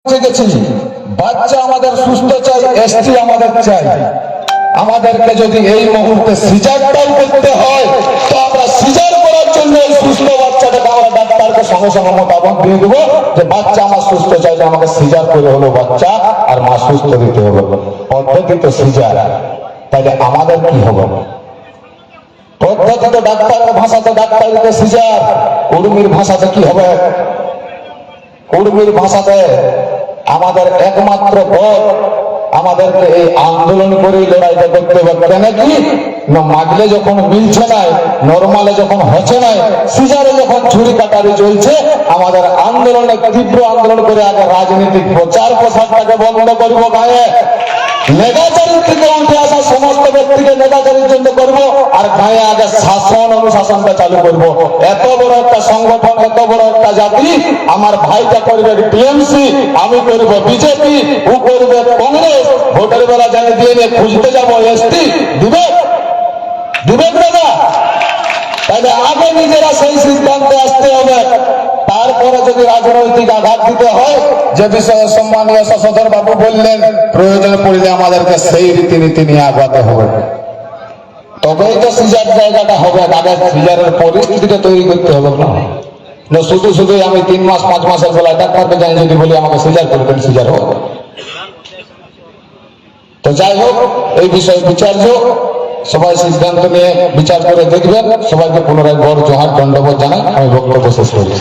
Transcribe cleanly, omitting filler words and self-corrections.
গেছি বাচ্চা আমাদের সুস্থ চাই, এসটি আমাদের চাই। আমাদেরকে যদি এই মুহূর্তে সিজারটাও করতে হয় তো আমরা সিজার করার জন্য এই সুস্থ বাচ্চাটাকে আমরা ডাক্তারকে সঙ্গে সঙ্গে মতামত দিয়ে দেবো যে বাচ্চা আমার সুস্থ চাইলে আমাকে সিজার করে হলো বাচ্চা আর মা সুস্থ দিতে হবে। পদ্ধতি তো সিজার, তাইলে আমাদের কি হবে? পদ্ধতি তো ডাক্তারের ভাষাতে ডাক্তারিতে সিজার, উর্মির ভাষাতে কি হবে? উর্মির ভাষাতে আমাদের একমাত্র পথ, আমাদেরকে এই আন্দোলন করেই লড়াইটা করতে হবে। কেন কি না, মাগলে যখন মিলছে না, নরমালে যখন হচ্ছে না, সিজারে যখন ছুরি কাটারি চলছে, আমাদের আন্দোলনে তীব্র আন্দোলন করে আগে রাজনৈতিক প্রচার প্রসারটাকে বন্ধ করবো। গায়ে নেগাচারির থেকে উঠে আসা সমস্ত ব্যক্তিকে নেগাচারির জন্য করবো, আর গায়ে আগে শাসন অনুশাসনটা চালু করবো। এত বড় একটা সংগঠন, এত বড় একটা জাতি, আমার ভাইটা করবে টিএমসি, আমি করব বিজেপি, ও করবে কংগ্রেস। ভোটের বেলা জানিয়ে দিয়ে নিয়ে খুঁজতে যাবো এসটি দিবে দাদা? তাহলে আগে নিজেরা সেই সিদ্ধান্তে আসতে হবে। তারপরে যদি রাজনৈতিক আঘাত দিতে হয়, যে বিষয়ে সম্মানীয় শশধর বাবু বললেন, প্রয়োজন পড়লে আমাদেরকে সেই রীতিনীতি নিয়ে আগাতে হবে। তবেই তো সিজার জায়গাটা হবে। আগে সিজারের পরিস্থিতিটা তৈরি করতে হবে না শুধু শুধু আমি 3 মাস 5 মাসের বেলা ডাক্তারকে জানি যদি বলি আমাকে সিজার করবেন, সিজার হবে। তো যাই হোক, এই বিষয়ে বিচার্য সবাই সিদ্ধান্ত নিয়ে বিচার করে দেখবেন। সবাইকে পুনরায় বড় জোহার দণ্ডবোধ জানাই আমি বক্তব্য শেষ করি।